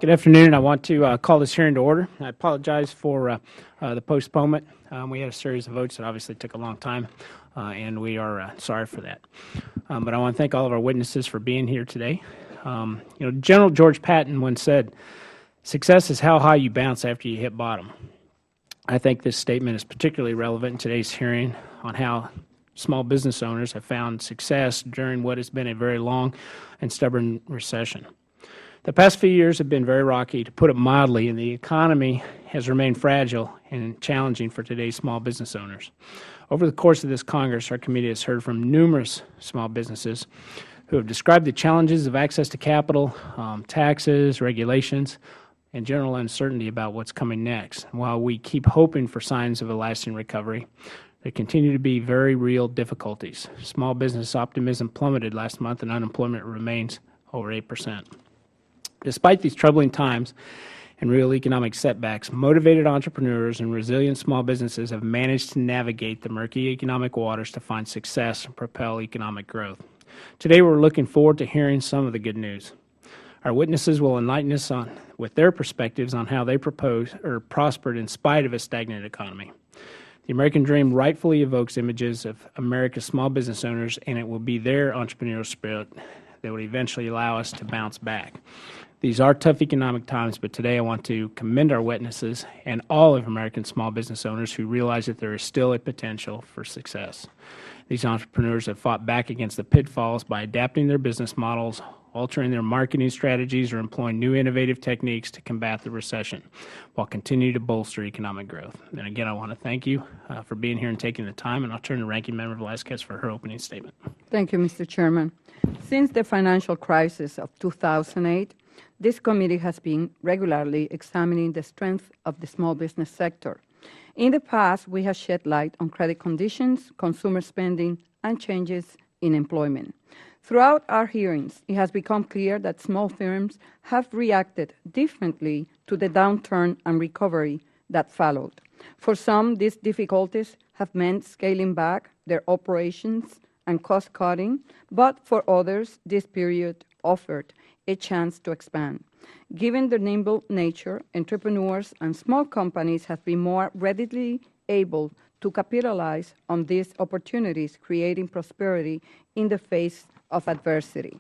Good afternoon. I want to call this hearing to order. I apologize for the postponement. We had a series of votes that obviously took a long time, and we are sorry for that. But I want to thank all of our witnesses for being here today. General George Patton once said, "Success is how high you bounce after you hit bottom." I think this statement is particularly relevant in today's hearing on how small business owners have found success during what has been a very long and stubborn recession. The past few years have been very rocky, to put it mildly, and the economy has remained fragile and challenging for today's small business owners. Over the course of this Congress, our committee has heard from numerous small businesses who have described the challenges of access to capital, taxes, regulations, and general uncertainty about what's coming next. And while we keep hoping for signs of a lasting recovery, there continue to be very real difficulties. Small business optimism plummeted last month, and unemployment remains over 8%. Despite these troubling times and real economic setbacks, motivated entrepreneurs and resilient small businesses have managed to navigate the murky economic waters to find success and propel economic growth. Today, we're looking forward to hearing some of the good news. Our witnesses will enlighten us with their perspectives on how they prospered in spite of a stagnant economy. The American dream rightfully evokes images of America's small business owners, and it will be their entrepreneurial spirit that will eventually allow us to bounce back. These are tough economic times, but today I want to commend our witnesses and all of American small business owners who realize that there is still a potential for success. These entrepreneurs have fought back against the pitfalls by adapting their business models, altering their marketing strategies, or employing new innovative techniques to combat the recession while continuing to bolster economic growth. And again, I want to thank you for being here and taking the time, and I'll turn to Ranking Member Velazquez for her opening statement. Thank you, Mr. Chairman. Since the financial crisis of 2008, this committee has been regularly examining the strength of the small business sector. In the past, we have shed light on credit conditions, consumer spending, and changes in employment. Throughout our hearings, it has become clear that small firms have reacted differently to the downturn and recovery that followed. For some, these difficulties have meant scaling back their operations and cost-cutting, but for others, this period offered a chance to expand. Given their nimble nature, entrepreneurs and small companies have been more readily able to capitalize on these opportunities, creating prosperity in the face of adversity.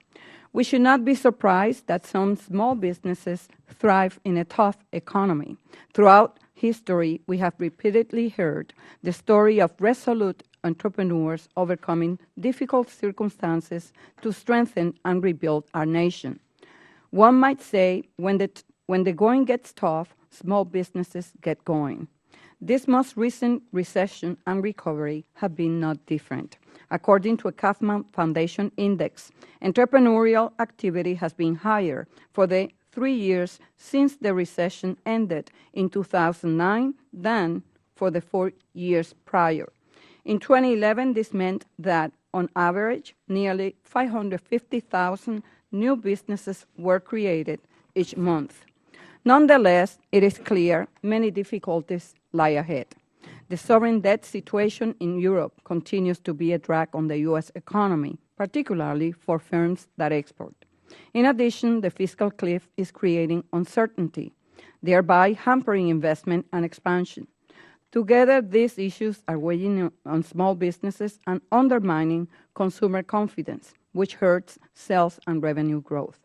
We should not be surprised that some small businesses thrive in a tough economy. Throughout history, we have repeatedly heard the story of resolute entrepreneurs overcoming difficult circumstances to strengthen and rebuild our nation. One might say, when the going gets tough, small businesses get going. This most recent recession and recovery have been not different. According to a Kaufman Foundation index, entrepreneurial activity has been higher for the 3 years since the recession ended in 2009 than for the 4 years prior. In 2011, this meant that, on average, nearly 550,000 new businesses were created each month. Nonetheless, it is clear many difficulties lie ahead. The sovereign debt situation in Europe continues to be a drag on the U.S. economy, particularly for firms that export. In addition, the fiscal cliff is creating uncertainty, thereby hampering investment and expansion. Together, these issues are weighing on small businesses and undermining consumer confidence, which hurts sales and revenue growth.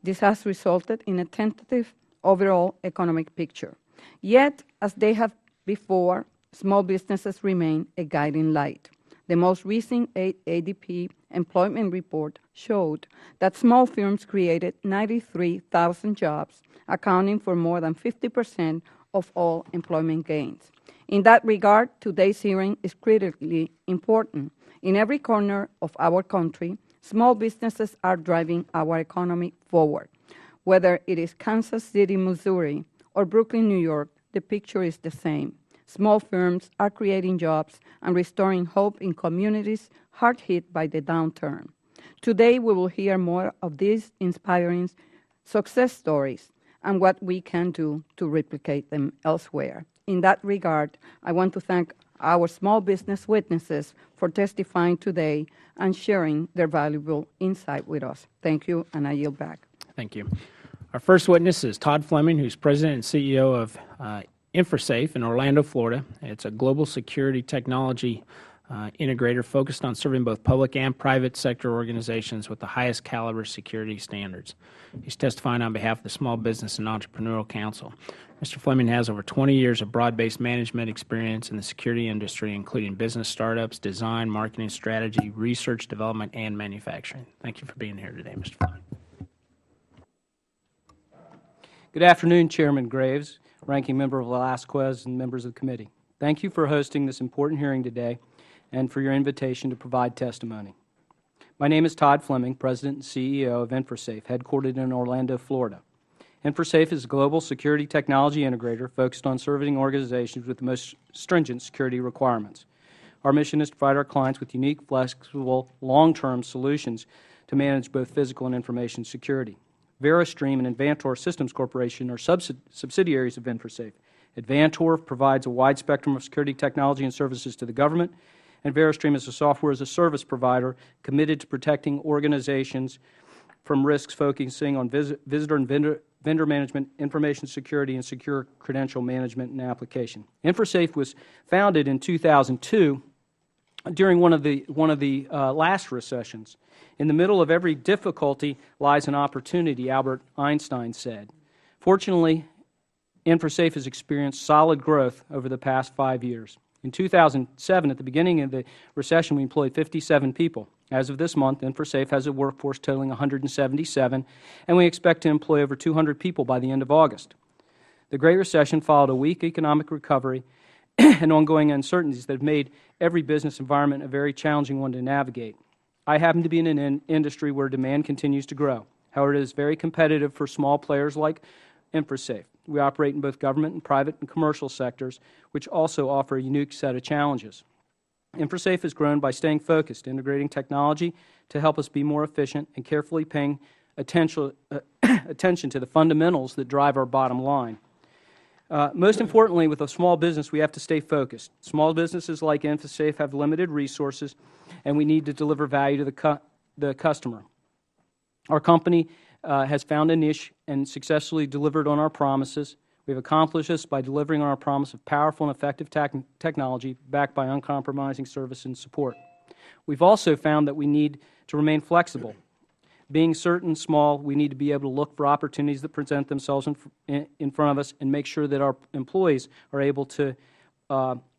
This has resulted in a tentative overall economic picture. Yet, as they have before, small businesses remain a guiding light. The most recent ADP employment report showed that small firms created 93,000 jobs, accounting for more than 50% of all employment gains. In that regard, today's hearing is critically important. In every corner of our country, small businesses are driving our economy forward. Whether it is Kansas City, Missouri, or Brooklyn, New York, the picture is the same. Small firms are creating jobs and restoring hope in communities hard hit by the downturn. Today, we will hear more of these inspiring success stories and what we can do to replicate them elsewhere. In that regard, I want to thank our small business witnesses for testifying today and sharing their valuable insight with us. Thank you, and I yield back. Thank you. Our first witness is Todd Fleming, who's President and CEO of InfraSafe in Orlando, Florida. It's a global security technology integrator focused on serving both public and private sector organizations with the highest caliber security standards. He's testifying on behalf of the Small Business and Entrepreneurial Council. Mr. Fleming has over 20 years of broad-based management experience in the security industry, including business startups, design, marketing, strategy, research, development, and manufacturing. Thank you for being here today, Mr. Fleming. Good afternoon, Chairman Graves, Ranking Member of Velasquez, and members of the committee. Thank you for hosting this important hearing today and for your invitation to provide testimony. My name is Todd Fleming, President and CEO of InfraSafe, headquartered in Orlando, Florida. InfraSafe is a global security technology integrator focused on serving organizations with the most stringent security requirements. Our mission is to provide our clients with unique, flexible, long-term solutions to manage both physical and information security. VeriStream and Advantor Systems Corporation are subsidiaries of InfraSafe. Advantor provides a wide spectrum of security technology and services to the government, and VeriStream is a software-as-a-service provider committed to protecting organizations from risks focusing on visitor and vendor management, information security, and secure credential management and application. InfraSafe was founded in 2002 during one of the last recessions. In the middle of every difficulty lies an opportunity, Albert Einstein said. Fortunately, InfraSafe has experienced solid growth over the past 5 years. In 2007, at the beginning of the recession, we employed 57 people. As of this month, InfraSafe has a workforce totaling 177, and we expect to employ over 200 people by the end of August. The Great Recession followed a weak economic recovery and ongoing uncertainties that have made every business environment a very challenging one to navigate. I happen to be in an industry where demand continues to grow. However, it is very competitive for small players like InfraSafe. We operate in both government and private and commercial sectors, which also offer a unique set of challenges. InfraSafe has grown by staying focused, integrating technology to help us be more efficient, and carefully paying attention to the fundamentals that drive our bottom line. Most importantly, with a small business, we have to stay focused. Small businesses like InfraSafe have limited resources, and we need to deliver value to the customer. Our company has found a niche and successfully delivered on our promises. We have accomplished this by delivering on our promise of powerful and effective technology backed by uncompromising service and support. We've also found that we need to remain flexible. Being certain small, we need to be able to look for opportunities that present themselves in front of us and make sure that our employees are able to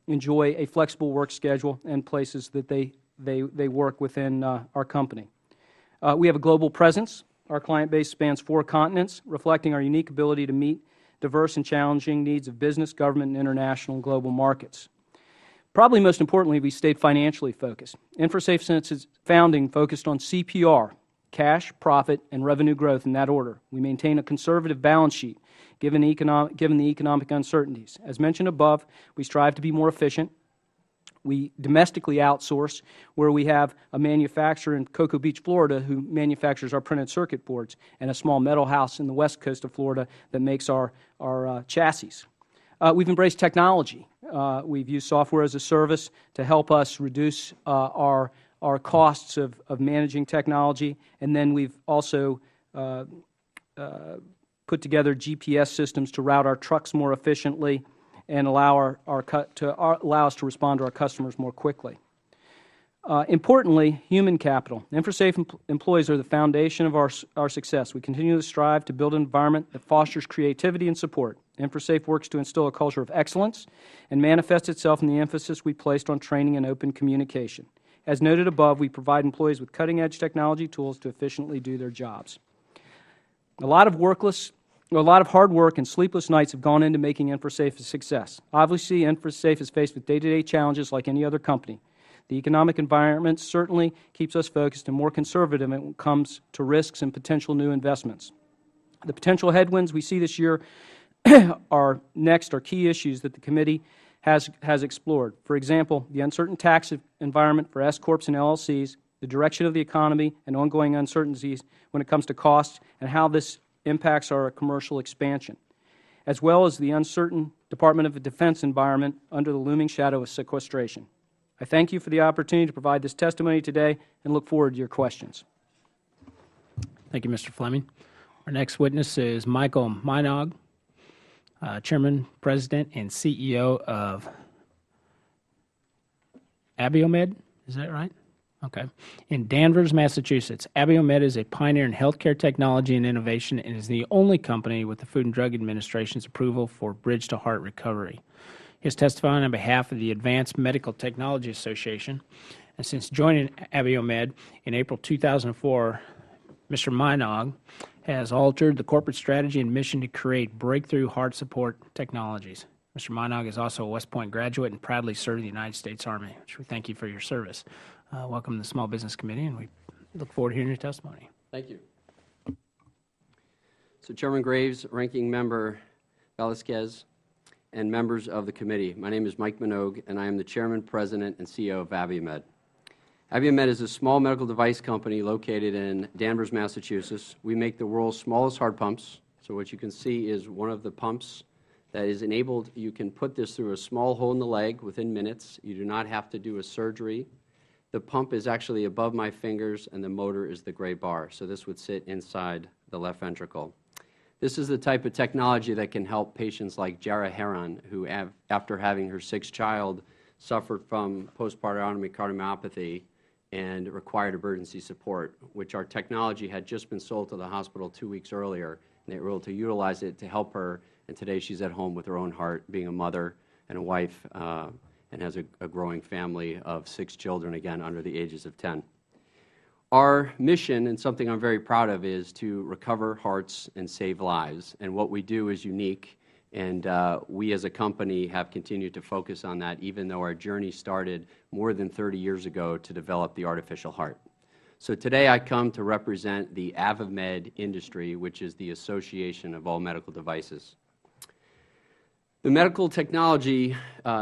enjoy a flexible work schedule and places that they work within our company. We have a global presence. Our client base spans 4 continents, reflecting our unique ability to meet diverse and challenging needs of business, government, and international and global markets. Probably most importantly, we stayed financially focused. InfraSafe, since its founding, focused on CPR, cash, profit, and revenue growth in that order. We maintain a conservative balance sheet given the economic uncertainties. As mentioned above, we strive to be more efficient. We domestically outsource, where we have a manufacturer in Cocoa Beach, Florida, who manufactures our printed circuit boards, and a small metal house in the west coast of Florida that makes our chassis. We've embraced technology. We've used software as a service to help us reduce our costs of managing technology, and then we've also put together GPS systems to route our trucks more efficiently and allow us to respond to our customers more quickly. Importantly, human capital. InfraSafe employees are the foundation of our success. We continue to strive to build an environment that fosters creativity and support. InfraSafe works to instill a culture of excellence and manifests itself in the emphasis we placed on training and open communication. As noted above, we provide employees with cutting-edge technology tools to efficiently do their jobs. A lot of hard work and sleepless nights have gone into making InfraSafe a success. Obviously, InfraSafe is faced with day-to-day challenges like any other company. The economic environment certainly keeps us focused and more conservative when it comes to risks and potential new investments. The potential headwinds we see this year are key issues that the committee has explored. For example, the uncertain tax environment for S-Corps and LLCs, the direction of the economy, and ongoing uncertainties when it comes to costs and how this impacts our commercial expansion, as well as the uncertain Department of Defense environment under the looming shadow of sequestration. I thank you for the opportunity to provide this testimony today and look forward to your questions. Thank you, Mr. Fleming. Our next witness is Michael Minogue, Chairman, President, and CEO of Abiomed. Is that right? Okay. In Danvers, Massachusetts, Abiomed is a pioneer in healthcare technology and innovation and is the only company with the Food and Drug Administration's approval for bridge-to-heart recovery. He is testifying on behalf of the Advanced Medical Technology Association. And since joining Abiomed in April 2004, Mr. Minogue has altered the corporate strategy and mission to create breakthrough heart support technologies. Mr. Minogue is also a West Point graduate and proudly served the United States Army, which we thank you for your service. Welcome to the Small Business Committee, and we look forward to hearing your testimony. Thank you. So, Chairman Graves, Ranking Member Velasquez, and members of the committee, my name is Mike Minogue, and I am the Chairman, President, and CEO of Abiomed. Abiomed is a small medical device company located in Danvers, Massachusetts. We make the world's smallest heart pumps. So what you can see is one of the pumps that is enabled. You can put this through a small hole in the leg within minutes. You do not have to do a surgery. The pump is actually above my fingers, and the motor is the gray bar. So this would sit inside the left ventricle. This is the type of technology that can help patients like Jara Heron, who, after having her sixth child, suffered from postpartum cardiomyopathy and required emergency support, which our technology had just been sold to the hospital 2 weeks earlier, and they were able to utilize it to help her, and today she's at home with her own heart, being a mother and a wife, and has a growing family of 6 children, again, under the ages of 10. Our mission, and something I'm very proud of, is to recover hearts and save lives, and what we do is unique, and we as a company have continued to focus on that, even though our journey started more than 30 years ago to develop the artificial heart. So today I come to represent the Abiomed industry, which is the association of all medical devices. The medical technology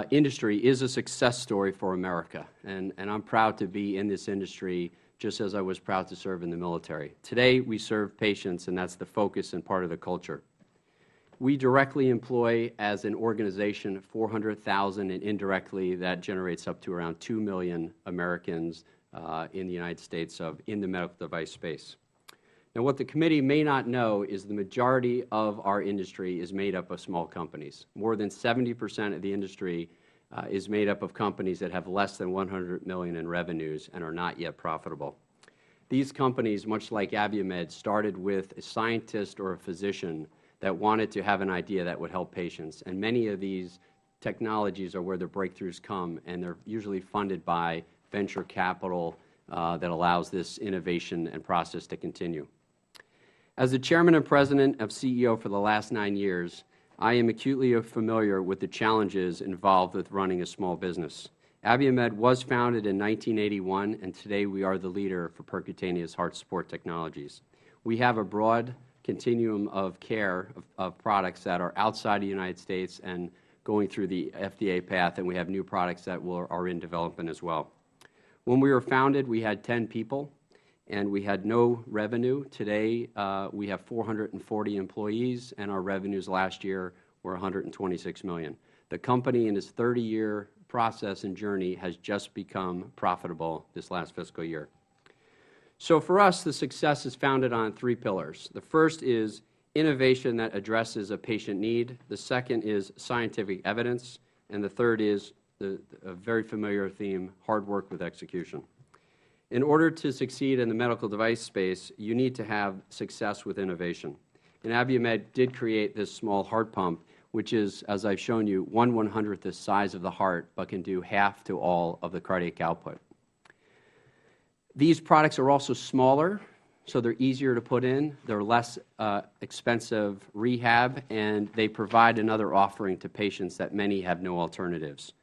industry is a success story for America, and I'm proud to be in this industry just as I was proud to serve in the military. Today we serve patients, and that's the focus and part of the culture. We directly employ, as an organization, 400,000, and indirectly that generates up to around 2 million Americans in the United States in the medical device space. Now, what the committee may not know is the majority of our industry is made up of small companies. More than 70% of the industry is made up of companies that have less than 100 million in revenues and are not yet profitable. These companies, much like Abiomed, started with a scientist or a physician that wanted to have an idea that would help patients, and many of these technologies are where the breakthroughs come, and they're usually funded by venture capital that allows this innovation and process to continue. As the Chairman and President of CEO for the last 9 years, I am acutely familiar with the challenges involved with running a small business. Abiomed was founded in 1981, and today we are the leader for percutaneous heart support technologies. We have a broad continuum of care of products that are outside the United States and going through the FDA path, and we have new products that are in development as well. When we were founded, we had 10 people, and we had no revenue. Today, we have 440 employees, and our revenues last year were $126 million. The company, in its 30-year process and journey, has just become profitable this last fiscal year. So for us, the success is founded on 3 pillars. The first is innovation that addresses a patient need. The second is scientific evidence. And the third is a very familiar theme, hard work with execution. In order to succeed in the medical device space, you need to have success with innovation. And Abiomed did create this small heart pump, which is, as I've shown you, 1/100th the size of the heart, but can do half to all of the cardiac output. These products are also smaller, so they're easier to put in, they're less expensive rehab, and they provide another offering to patients that many have no alternatives.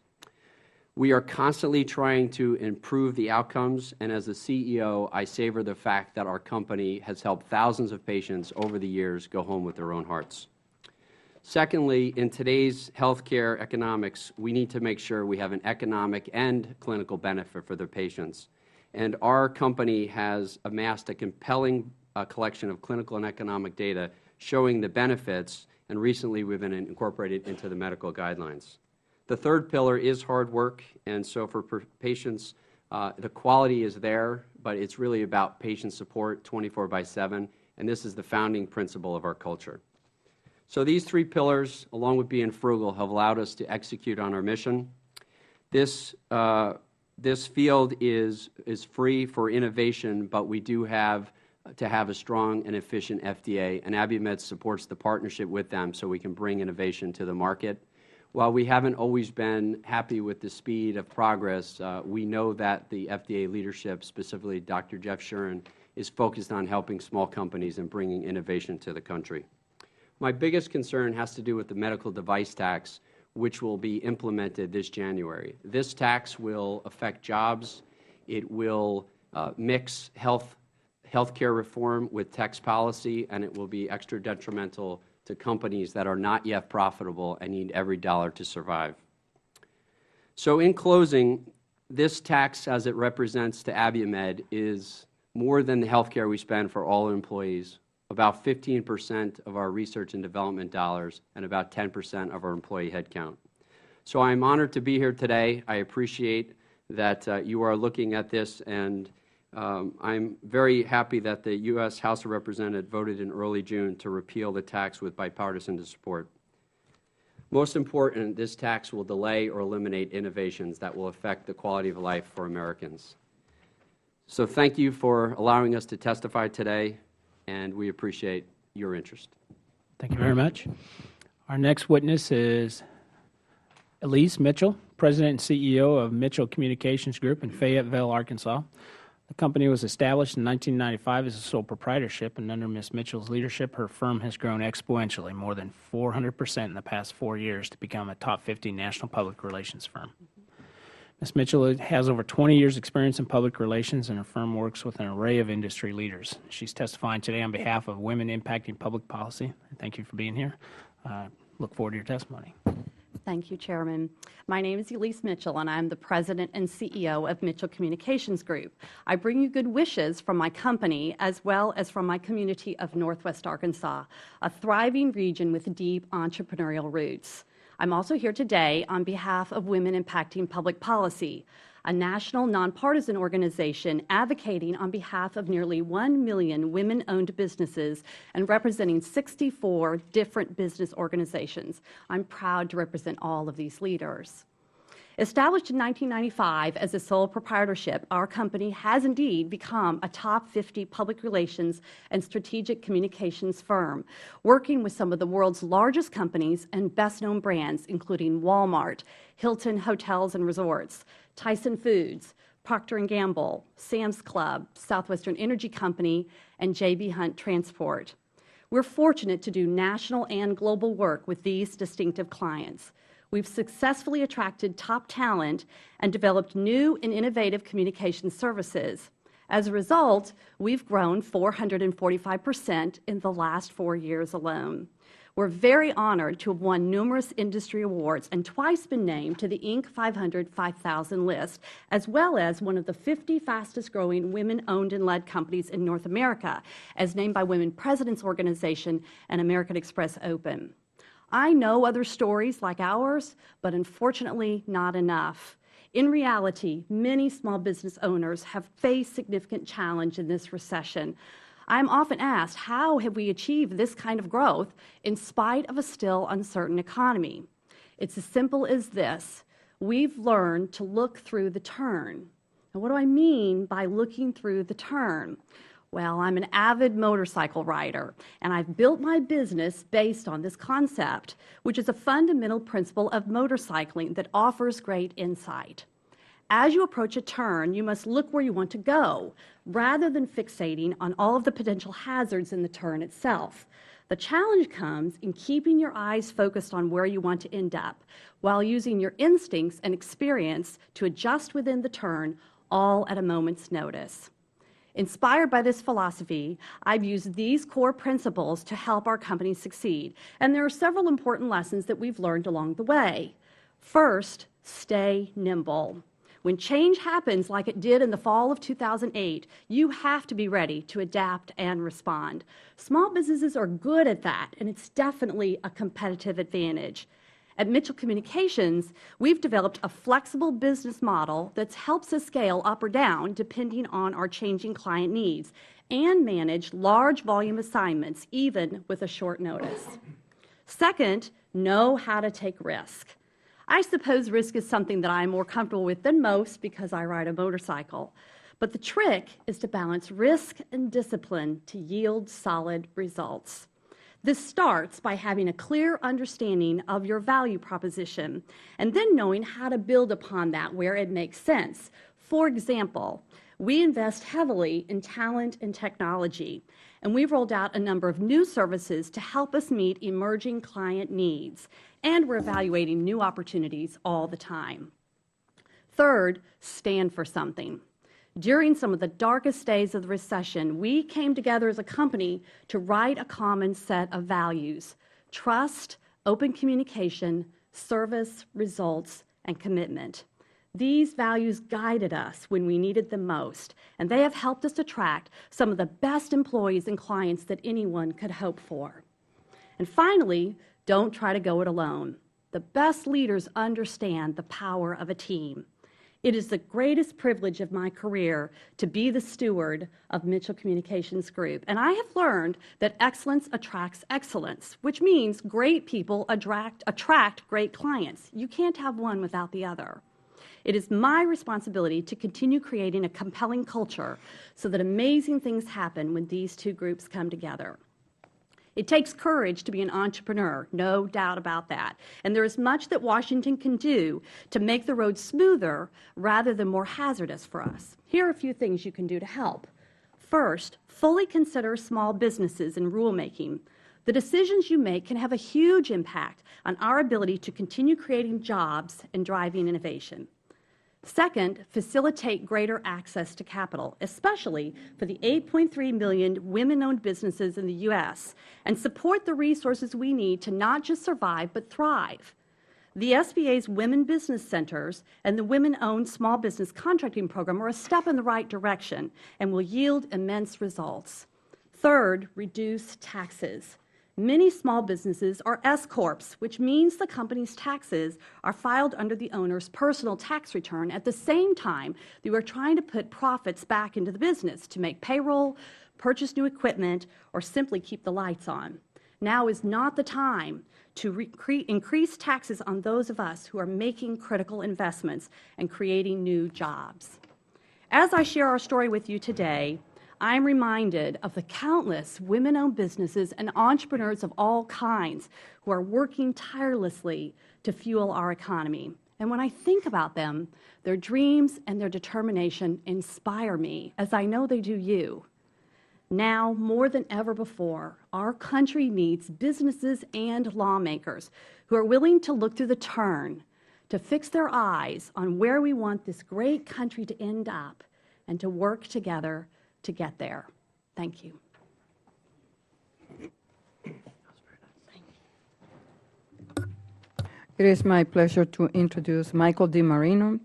We are constantly trying to improve the outcomes, and as the CEO, I savor the fact that our company has helped thousands of patients over the years go home with their own hearts. Secondly, in today's healthcare economics, we need to make sure we have an economic and clinical benefit for the patients. And our company has amassed a compelling collection of clinical and economic data showing the benefits, and recently we've been incorporated into the medical guidelines. The third pillar is hard work, and so for patients, the quality is there, but it's really about patient support 24/7, and this is the founding principle of our culture. So these three pillars, along with being frugal, have allowed us to execute on our mission. This field is free for innovation, but we do have to have a strong and efficient FDA, and Abiomed supports the partnership with them so we can bring innovation to the market. While we haven't always been happy with the speed of progress, we know that the FDA leadership, specifically Dr. Jeff Shuren, is focused on helping small companies and bringing innovation to the country. My biggest concern has to do with the medical device tax, which will be implemented this January. This tax will affect jobs. It will mix healthcare reform with tax policy, and it will be extra detrimental to companies that are not yet profitable and need every dollar to survive. So in closing, this tax, as it represents to Abiomed, is more than the healthcare we spend for all employees, about 15% of our research and development dollars, and about 10% of our employee headcount. So I'm honored to be here today. I appreciate that you are looking at this, and I'm very happy that the U.S. House of Representatives voted in early June to repeal the tax with bipartisan support. Most important, this tax will delay or eliminate innovations that will affect the quality of life for Americans. So thank you for allowing us to testify today, and we appreciate your interest. Thank you very much. Our next witness is Elise Mitchell, President and CEO of Mitchell Communications Group in Fayetteville, Arkansas. The company was established in 1995 as a sole proprietorship, and under Ms. Mitchell's leadership, her firm has grown exponentially, more than 400% in the past 4 years, to become a top 50 national public relations firm. Ms. Mitchell has over 20 years' experience in public relations, and her firm works with an array of industry leaders. She's testifying today on behalf of Women Impacting Public Policy. Thank you for being here. Look forward to your testimony. Thank you, Chairman. My name is Elise Mitchell, and I'm the President and CEO of Mitchell Communications Group. I bring you good wishes from my company as well as from my community of Northwest Arkansas, a thriving region with deep entrepreneurial roots. I'm also here today on behalf of Women Impacting Public Policy, a national nonpartisan organization advocating on behalf of nearly 1 million women-owned businesses and representing 64 different business organizations. I'm proud to represent all of these leaders. Established in 1995 as a sole proprietorship, our company has indeed become a top 50 public relations and strategic communications firm, working with some of the world's largest companies and best-known brands, including Walmart, Hilton Hotels and Resorts, Tyson Foods, Procter & Gamble, Sam's Club, Southwestern Energy Company, and J.B. Hunt Transport. We're fortunate to do national and global work with these distinctive clients. We've successfully attracted top talent and developed new and innovative communication services. As a result, we've grown 445% in the last 4 years alone. We're very honored to have won numerous industry awards and twice been named to the Inc. 500 5000 list, as well as one of the 50 fastest-growing women-owned and led companies in North America, as named by Women Presidents Organization and American Express Open. I know other stories like ours, but unfortunately not enough. In reality, many small business owners have faced significant challenge in this recession. I'm often asked, how have we achieved this kind of growth in spite of a still uncertain economy? It's as simple as this. We've learned to look through the turn. Now, what do I mean by looking through the turn? Well, I'm an avid motorcycle rider, and I've built my business based on this concept, which is a fundamental principle of motorcycling that offers great insight. As you approach a turn, you must look where you want to go, rather than fixating on all of the potential hazards in the turn itself. The challenge comes in keeping your eyes focused on where you want to end up, while using your instincts and experience to adjust within the turn, all at a moment's notice. Inspired by this philosophy, I've used these core principles to help our company succeed, and there are several important lessons that we've learned along the way. First, stay nimble. When change happens like it did in the fall of 2008, you have to be ready to adapt and respond. Small businesses are good at that, and it's definitely a competitive advantage. At Mitchell Communications, we've developed a flexible business model that helps us scale up or down depending on our changing client needs and manage large volume assignments even with a short notice. Second, know how to take risk. I suppose risk is something that I'm more comfortable with than most because I ride a motorcycle. But the trick is to balance risk and discipline to yield solid results. This starts by having a clear understanding of your value proposition and then knowing how to build upon that where it makes sense. For example, we invest heavily in talent and technology, and we've rolled out a number of new services to help us meet emerging client needs, and we're evaluating new opportunities all the time. Third, stand for something. During some of the darkest days of the recession, we came together as a company to write a common set of values: trust, open communication, service, results, and commitment. These values guided us when we needed them most, and they have helped us attract some of the best employees and clients that anyone could hope for. And finally, don't try to go it alone. The best leaders understand the power of a team. It is the greatest privilege of my career to be the steward of Mitchell Communications Group, and I have learned that excellence attracts excellence, which means great people attract great clients. You can't have one without the other. It is my responsibility to continue creating a compelling culture so that amazing things happen when these two groups come together. It takes courage to be an entrepreneur, no doubt about that. And there is much that Washington can do to make the road smoother rather than more hazardous for us. Here are a few things you can do to help. First, fully consider small businesses in rulemaking. The decisions you make can have a huge impact on our ability to continue creating jobs and driving innovation. Second, facilitate greater access to capital, especially for the 8.3 million women-owned businesses in the U.S., and support the resources we need to not just survive but thrive. The SBA's Women Business Centers and the Women-Owned Small Business Contracting Program are a step in the right direction and will yield immense results. Third, reduce taxes. Many small businesses are S-corps, which means the company's taxes are filed under the owner's personal tax return at the same time that you are trying to put profits back into the business to make payroll, purchase new equipment, or simply keep the lights on. Now is not the time to increase taxes on those of us who are making critical investments and creating new jobs. As I share our story with you today, I'm reminded of the countless women-owned businesses and entrepreneurs of all kinds who are working tirelessly to fuel our economy. And when I think about them, their dreams and their determination inspire me, as I know they do you. Now, more than ever before, our country needs businesses and lawmakers who are willing to look through the turn, to fix their eyes on where we want this great country to end up, and to work together to get there. Thank you. It is my pleasure to introduce Michael DiMarino,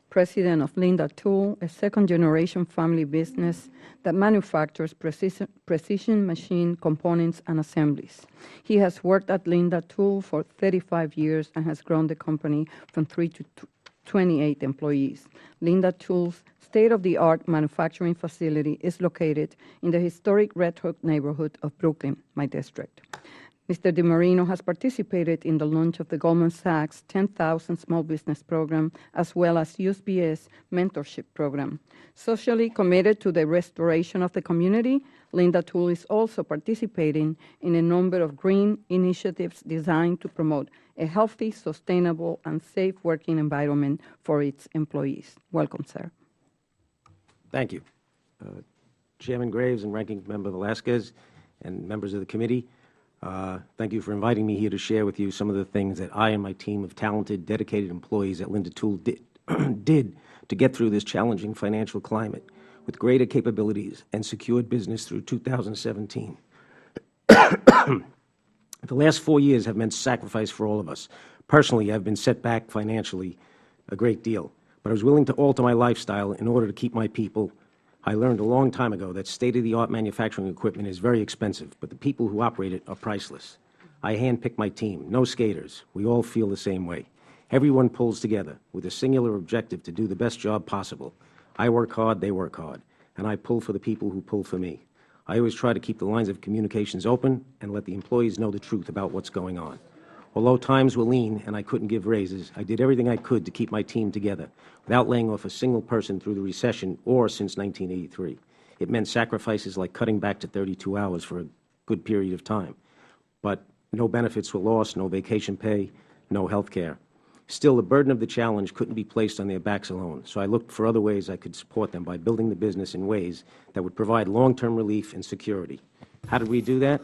president of Linda Tool, a second-generation family business that manufactures precision machine components and assemblies. He has worked at Linda Tool for 35 years and has grown the company from 3 to 28 employees. Linda Tool's state-of-the-art manufacturing facility is located in the historic Red Hook neighborhood of Brooklyn, my district. Mr. DiMarino has participated in the launch of the Goldman Sachs 10,000 Small Business Program, as well as USBS Mentorship Program. Socially committed to the restoration of the community, Linda Tool is also participating in a number of green initiatives designed to promote a healthy, sustainable, and safe working environment for its employees. Welcome, sir. Thank you. Chairman Graves and Ranking Member Velasquez and members of the committee, thank you for inviting me here to share with you some of the things that I and my team of talented, dedicated employees at Linda Tool did to get through this challenging financial climate with greater capabilities and secured business through 2017. The last 4 years have meant sacrifice for all of us. Personally, I've been set back financially a great deal, but I was willing to alter my lifestyle in order to keep my people. I learned a long time ago that state-of-the-art manufacturing equipment is very expensive, but the people who operate it are priceless. I handpick my team, no skaters. We all feel the same way. Everyone pulls together with a singular objective to do the best job possible. I work hard, they work hard, and I pull for the people who pull for me. I always try to keep the lines of communications open and let the employees know the truth about what's going on. Although times were lean and I couldn't give raises, I did everything I could to keep my team together without laying off a single person through the recession or since 1983. It meant sacrifices like cutting back to 32 hours for a good period of time. But no benefits were lost, no vacation pay, no health care. Still, the burden of the challenge couldn't be placed on their backs alone, so I looked for other ways I could support them by building the business in ways that would provide long-term relief and security. How did we do that?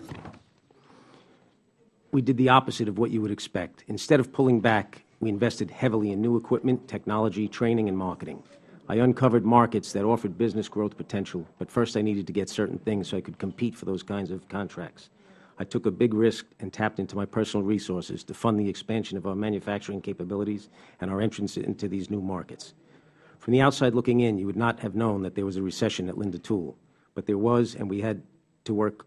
We did the opposite of what you would expect. Instead of pulling back, we invested heavily in new equipment, technology, training, and marketing. I uncovered markets that offered business growth potential, but first I needed to get certain things so I could compete for those kinds of contracts. I took a big risk and tapped into my personal resources to fund the expansion of our manufacturing capabilities and our entrance into these new markets. From the outside looking in, you would not have known that there was a recession at Linda Tool, but there was, and we had to work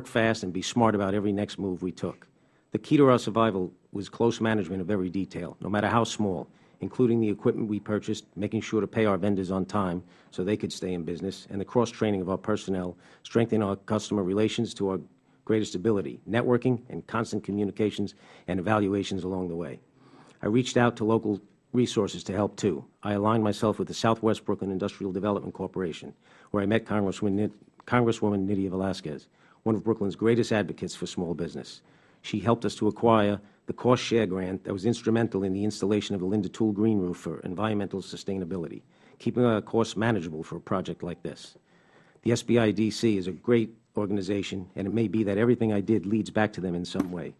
fast and be smart about every next move we took. The key to our survival was close management of every detail, no matter how small, including the equipment we purchased, making sure to pay our vendors on time so they could stay in business, and the cross-training of our personnel, strengthening our customer relations to our greatest ability, networking and constant communications and evaluations along the way. I reached out to local resources to help, too. I aligned myself with the Southwest Brooklyn Industrial Development Corporation, where I met Congresswoman Nydia Velázquez, one of Brooklyn's greatest advocates for small business. She helped us to acquire the cost share grant that was instrumental in the installation of the Linda Tool green roof for environmental sustainability, keeping our costs manageable for a project like this. The SBIDC is a great organization, and it may be that everything I did leads back to them in some way.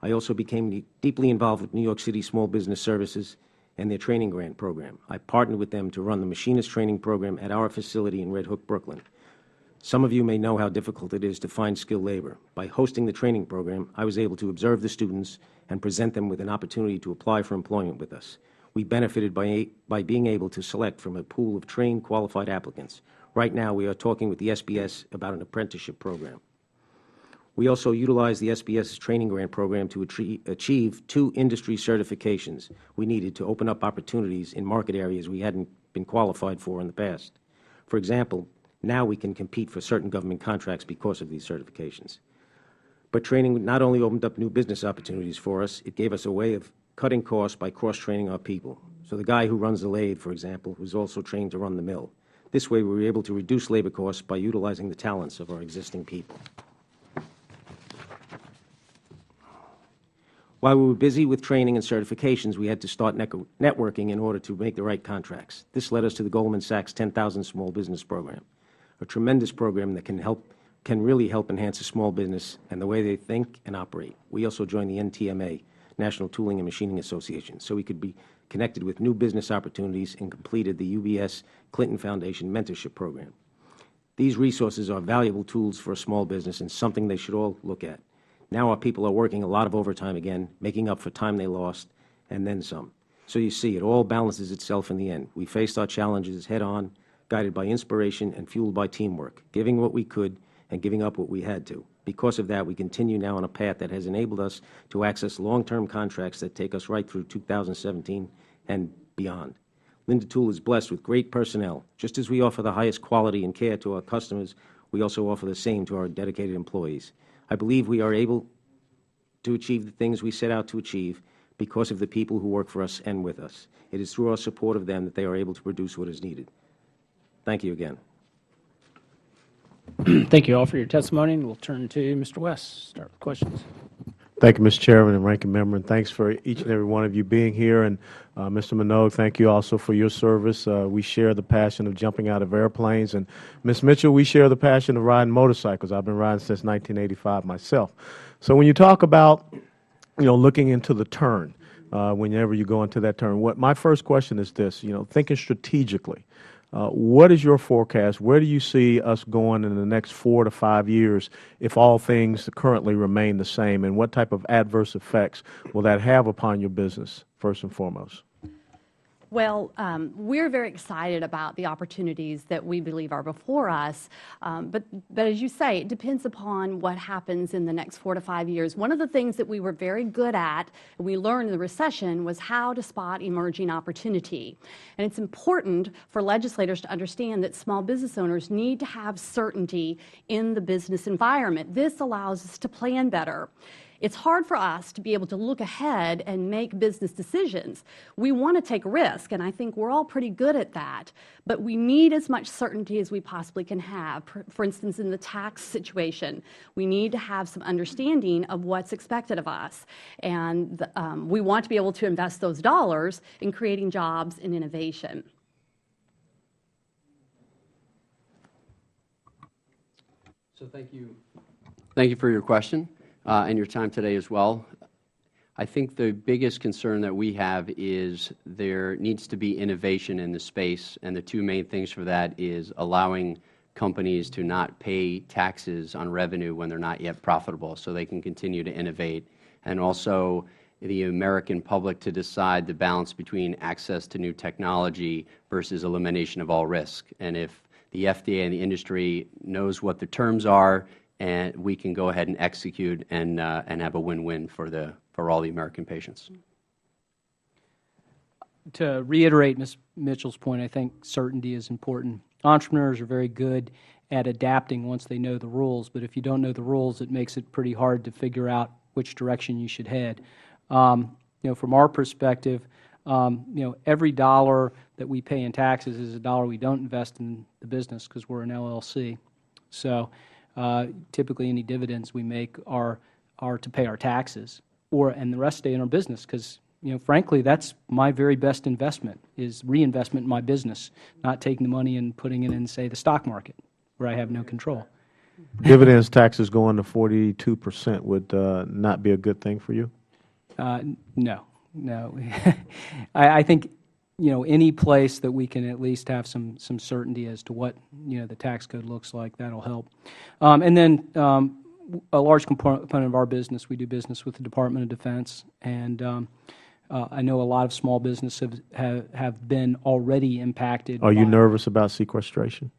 I also became deeply involved with New York City Small Business Services and their training grant program. I partnered with them to run the machinist training program at our facility in Red Hook, Brooklyn. Some of you may know how difficult it is to find skilled labor. By hosting the training program, I was able to observe the students and present them with an opportunity to apply for employment with us. We benefited by being able to select from a pool of trained, qualified applicants. Right now, we are talking with the SBS about an apprenticeship program. We also utilize the SBS training grant program to achieve 2 industry certifications we needed to open up opportunities in market areas we hadn't been qualified for in the past. For example, now we can compete for certain government contracts because of these certifications. But training not only opened up new business opportunities for us, it gave us a way of cutting costs by cross-training our people. So the guy who runs the lathe, for example, was also trained to run the mill. This way, we were able to reduce labor costs by utilizing the talents of our existing people. While we were busy with training and certifications, we had to start networking in order to make the right contracts. This led us to the Goldman Sachs 10,000 Small Business Program, a tremendous program that can really help enhance a small business and the way they think and operate. We also joined the NTMA, National Tooling and Machining Association, so we could be connected with new business opportunities and completed the UBS Clinton Foundation Mentorship Program. These resources are valuable tools for a small business and something they should all look at. Now our people are working a lot of overtime again, making up for time they lost, and then some. So you see, it all balances itself in the end. We faced our challenges head-on, guided by inspiration and fueled by teamwork, giving what we could and giving up what we had to. Because of that, we continue now on a path that has enabled us to access long-term contracts that take us right through 2017 and beyond. Linda Tool is blessed with great personnel. Just as we offer the highest quality and care to our customers, we also offer the same to our dedicated employees. I believe we are able to achieve the things we set out to achieve because of the people who work for us and with us. It is through our support of them that they are able to produce what is needed. Thank you again. Thank you all for your testimony, and we'll turn to Mr. West. Start with questions. Thank you, Mr. Chairman and Ranking Member, and thanks for each and every one of you being here. And Mr. Minogue, thank you also for your service. We share the passion of jumping out of airplanes. And Ms. Mitchell, we share the passion of riding motorcycles. I've been riding since 1985 myself. So when you talk about, looking into the turn, whenever you go into that turn, my first question is this, thinking strategically. What is your forecast? Where do you see us going in the next 4 to 5 years if all things currently remain the same? And what type of adverse effects will that have upon your business, first and foremost? Well, we're very excited about the opportunities that we believe are before us. But as you say, it depends upon what happens in the next 4 to 5 years. One of the things that we were very good at, and we learned in the recession, was how to spot emerging opportunity. And it's important for legislators to understand that small business owners need to have certainty in the business environment. This allows us to plan better. It's hard for us to be able to look ahead and make business decisions. We want to take risk, and I think we're all pretty good at that. But we need as much certainty as we possibly can have. For instance, in the tax situation, we need to have some understanding of what's expected of us. And we want to be able to invest those dollars in creating jobs and innovation. So thank you. Thank you for your question. And your time today as well. I think the biggest concern that we have is there needs to be innovation in the space, and the two main things for that is allowing companies to not pay taxes on revenue when they're not yet profitable so they can continue to innovate, and also the American public to decide the balance between access to new technology versus elimination of all risk. And if the FDA and the industry knows what the terms are, and we can go ahead and execute and have a win-win for all the American patients. To reiterate Ms. Mitchell's point, I think certainty is important. Entrepreneurs are very good at adapting once they know the rules, but if you don't know the rules, it makes it pretty hard to figure out which direction you should head. From our perspective, every dollar that we pay in taxes is a dollar we don't invest in the business because we're an LLC. So typically any dividends we make are to pay our taxes, and the rest stay in our business because, frankly, that's my very best investment is reinvestment in my business, not taking the money and putting it in, say, the stock market where I have no control. Dividends taxes going to 42% would not be a good thing for you? No. I think any place that we can at least have some certainty as to what the tax code looks like, that'll help. And then a large component of our business, we do business with the Department of Defense, and I know a lot of small businesses have been already impacted. Are you nervous about sequestration?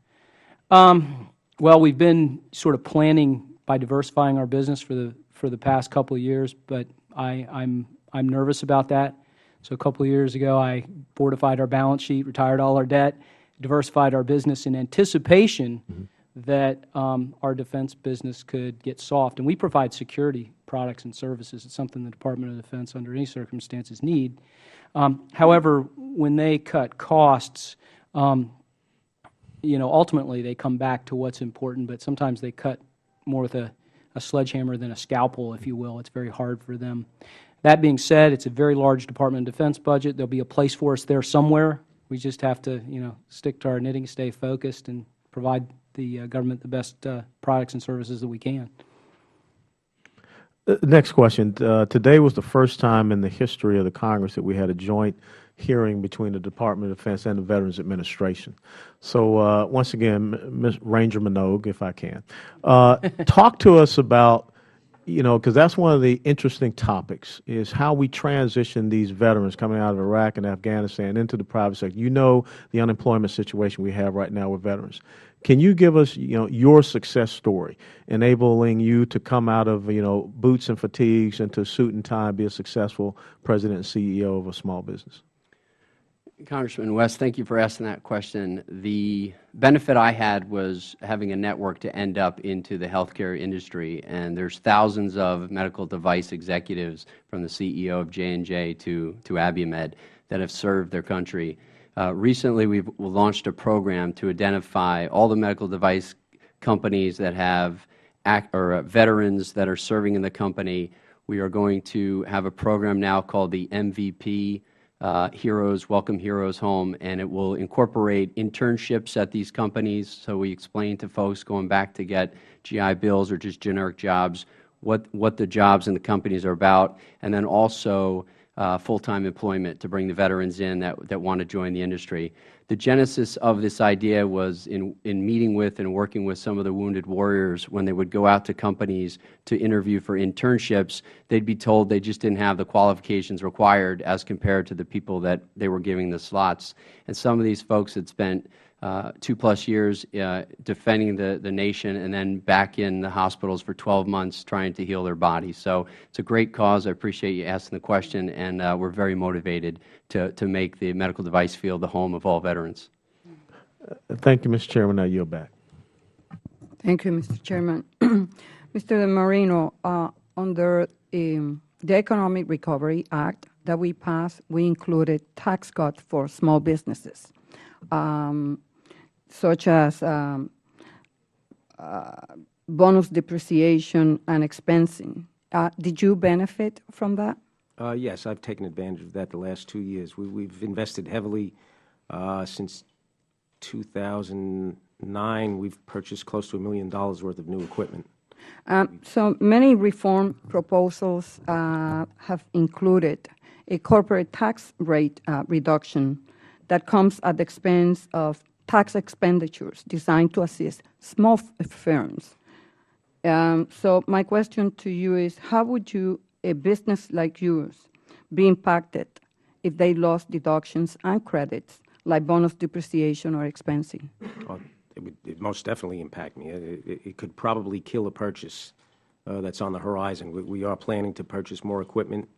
Well, we've been sort of planning by diversifying our business for the past couple of years, but I'm nervous about that. So a couple of years ago, I fortified our balance sheet, retired all our debt, diversified our business in anticipation that our defense business could get soft. And we provide security products and services. It's something the Department of Defense, under any circumstances, need. However, when they cut costs, ultimately they come back to what's important, but sometimes they cut more with a sledgehammer than a scalpel, if you will. It's very hard for them. That being said, it's a very large Department of Defense budget. There'll be a place for us there somewhere. We just have to, stick to our knitting, stay focused, and provide the government the best products and services that we can. Next question. Today was the first time in the history of the Congress that we had a joint hearing between the Department of Defense and the Veterans Administration. So once again, Ms. Ranger Minogue, if I can, talk to us about, because that's one of the interesting topics, is how we transition these veterans coming out of Iraq and Afghanistan into the private sector. The unemployment situation we have right now with veterans. Can you give us, your success story, enabling you to come out of, boots and fatigues into suit and tie and be a successful president and CEO of a small business? Congressman West, thank you for asking that question. The benefit I had was having a network to end up into the healthcare industry, and there's thousands of medical device executives from the CEO of J&J to Abiomed that have served their country. Recently, we've launched a program to identify all the medical device companies that have veterans that are serving in the company. We are going to have a program now called the MVP Heroes, Welcome Heroes Home, and it will incorporate internships at these companies. So we explain to folks going back to get GI Bills or just generic jobs what the jobs and the companies are about, and then also full-time employment to bring the veterans in that want to join the industry. The genesis of this idea was in meeting with and working with some of the wounded warriors. When they would go out to companies to interview for internships, they'd be told they just didn't have the qualifications required as compared to the people that they were giving the slots. And some of these folks had spent 2+ years defending the nation and then back in the hospitals for 12 months trying to heal their bodies. So it's a great cause. I appreciate you asking the question, and we're very motivated to make the medical device field the home of all veterans. Thank you, Mr. Chairman. I yield back. Thank you, Mr. Chairman. Mr. DiMarino, under the Economic Recovery Act that we passed, we included tax cuts for small businesses, such as bonus depreciation and expensing. Did you benefit from that? Yes, I've taken advantage of that the last 2 years. We've invested heavily since 2009. We've purchased close to $1 million worth of new equipment. So many reform proposals have included a corporate tax rate reduction that comes at the expense of tax expenditures designed to assist small firms. So my question to you is, how would a business like yours be impacted if they lost deductions and credits like bonus depreciation or expensing? It would most definitely impact me. It could probably kill a purchase that's on the horizon. We are planning to purchase more equipment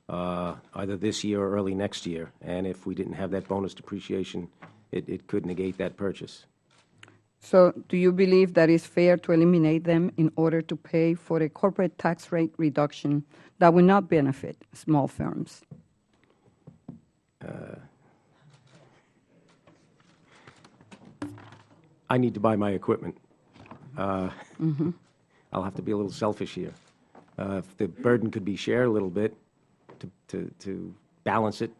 either this year or early next year, and if we didn't have that bonus depreciation, it could negate that purchase. So do you believe that it's fair to eliminate them in order to pay for a corporate tax rate reduction that will not benefit small firms? I need to buy my equipment. I'll have to be a little selfish here. If the burden could be shared a little bit to balance it,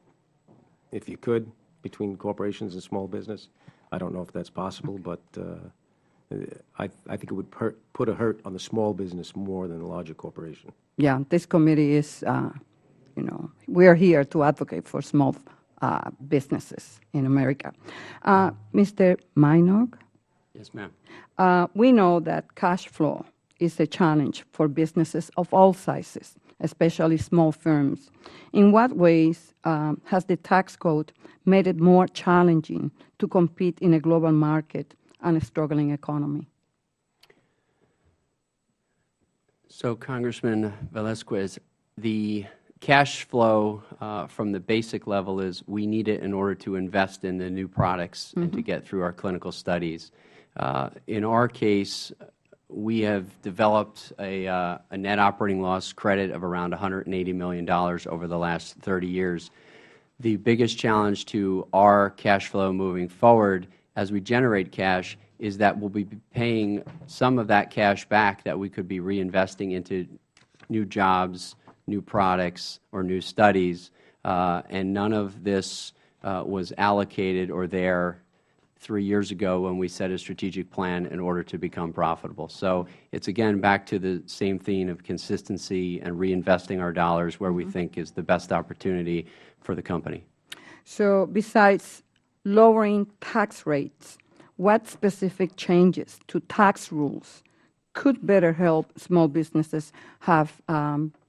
if you could, between corporations and small business, I don't know if that's possible, but I think it would put a hurt on the small business more than the larger corporation. Yeah, this committee is, we are here to advocate for small businesses in America. Mr. Minogue? Yes, ma'am. We know that cash flow is a challenge for businesses of all sizes, especially small firms. In what ways has the tax code made it more challenging to compete in a global market and a struggling economy? So, Congressman Velazquez, the cash flow from the basic level is we need it in order to invest in the new products and to get through our clinical studies. In our case, we have developed a net operating loss credit of around $180 million over the last 30 years. The biggest challenge to our cash flow moving forward as we generate cash is that we'll be paying some of that cash back that we could be reinvesting into new jobs, new products, or new studies, and none of this was allocated or there 3 years ago when we set a strategic plan in order to become profitable. So it's again back to the same theme of consistency and reinvesting our dollars where we think is the best opportunity for the company. So besides lowering tax rates, what specific changes to tax rules could better help small businesses have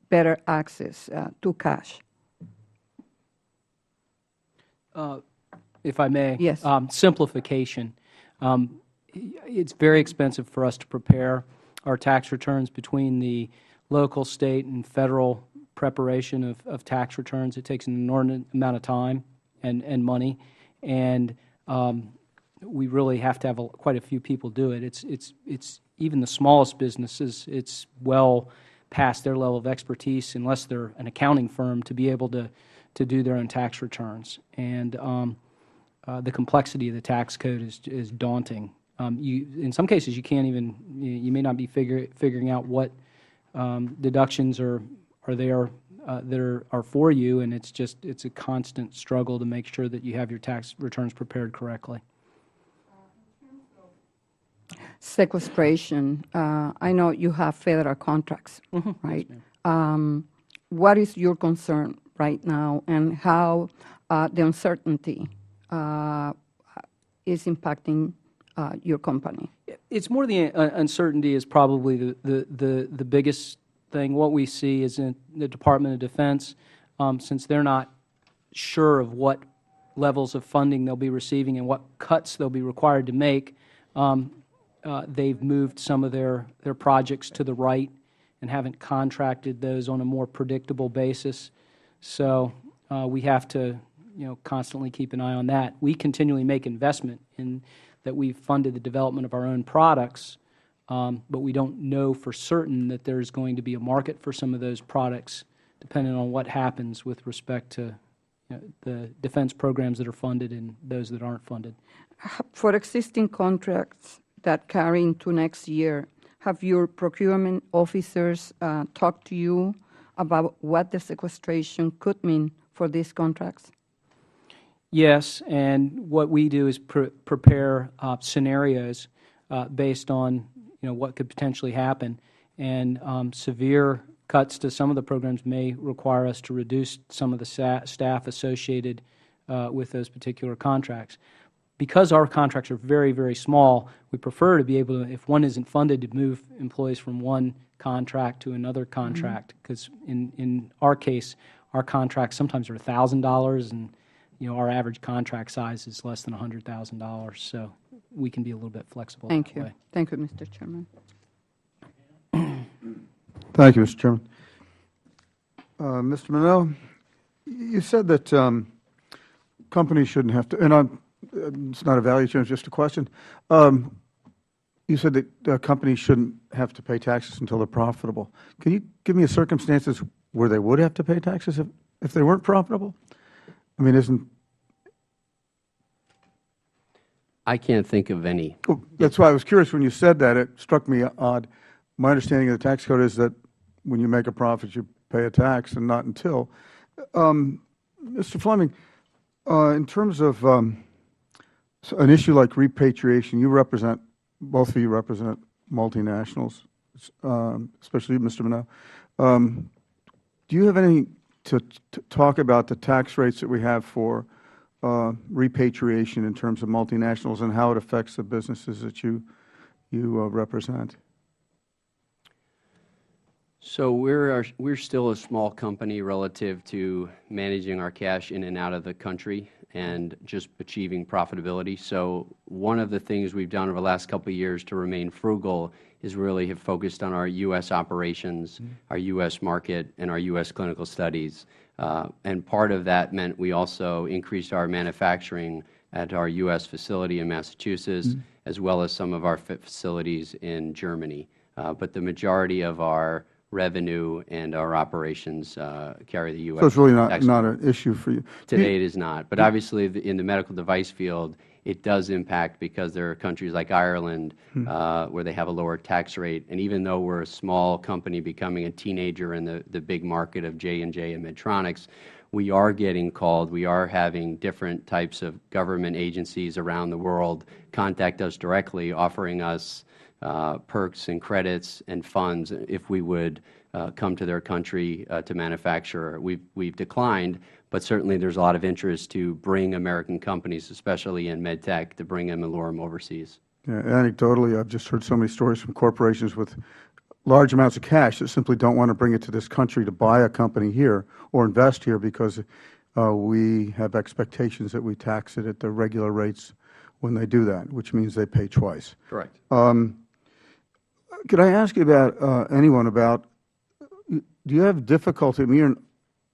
better access to cash? If I may. Yes. Simplification. It's very expensive for us to prepare our tax returns between the local, state, and federal preparation of tax returns. It takes an inordinate amount of time and money, and we really have to have quite a few people do it. It's even the smallest businesses, it's well past their level of expertise, unless they're an accounting firm, to be able to do their own tax returns. And the complexity of the tax code is daunting. In some cases, you can't even, you may not be figuring out what deductions are there that are for you, and it's a constant struggle to make sure that you have your tax returns prepared correctly. Sequestration. I know you have federal contracts, right? Yes, What is your concern right now, and how the uncertainty is impacting your company? It's more the uncertainty is probably the biggest thing. What we see is in the Department of Defense, since they're not sure of what levels of funding they'll be receiving and what cuts they'll be required to make, they've moved some of their projects to the right and haven't contracted those on a more predictable basis. So we have to, constantly keep an eye on that. We continually make investment in that. We've funded the development of our own products, but we don't know for certain that there's going to be a market for some of those products, depending on what happens with respect to the defense programs that are funded and those that aren't funded. For existing contracts that carry into next year, have your procurement officers talked to you about what the sequestration could mean for these contracts? Yes, and what we do is prepare scenarios based on what could potentially happen, and severe cuts to some of the programs may require us to reduce some of the staff associated with those particular contracts. Because our contracts are very, very small, we prefer to be able to, if one isn't funded, to move employees from one contract to another contract, because in our case, our contracts sometimes are $1,000, and our average contract size is less than $100,000, so we can be a little bit flexible. Thank you. That way. Thank you, Mr. Chairman. Thank you, Mr. Chairman. Mr. Minogue, you said that companies shouldn't have to, and it's not a value change, just a question. You said that companies shouldn't have to pay taxes until they're profitable. Can you give me circumstances where they would have to pay taxes if they weren't profitable? I mean, I can't think of any. Well, that's why I was curious when you said that. It struck me odd. My understanding of the tax code is that when you make a profit, you pay a tax, and not until. Mr. Fleming, in terms of an issue like repatriation, both of you represent multinationals, especially you, Mr. Minogue. Do you have any to talk about the tax rates that we have for repatriation in terms of multinationals and how it affects the businesses that you represent? So we're still a small company relative to managing our cash in and out of the country and just achieving profitability. So one of the things we've done over the last couple of years to remain frugal is really have focused on our U.S. operations, our U.S. market, and our U.S. clinical studies. And part of that meant we also increased our manufacturing at our U.S. facility in Massachusetts, as well as some of our facilities in Germany. But the majority of our revenue and our operations carry the U.S. So it's really not an issue for you? Today it is not. But obviously in the medical device field, it does impact because there are countries like Ireland where they have a lower tax rate. And even though we're a small company becoming a teenager in the big market of J&J and Medtronics, we are getting called. We are having different types of government agencies around the world contact us directly, offering us perks and credits and funds if we would come to their country to manufacture. We've declined, but certainly there's a lot of interest to bring American companies, especially in med tech, to bring them and lure them overseas. Yeah, anecdotally, I've just heard so many stories from corporations with large amounts of cash that simply don't want to bring it to this country to buy a company here or invest here because we have expectations that we tax it at the regular rates when they do that, which means they pay twice. Correct. Could I ask you about do you have difficulty? I mean,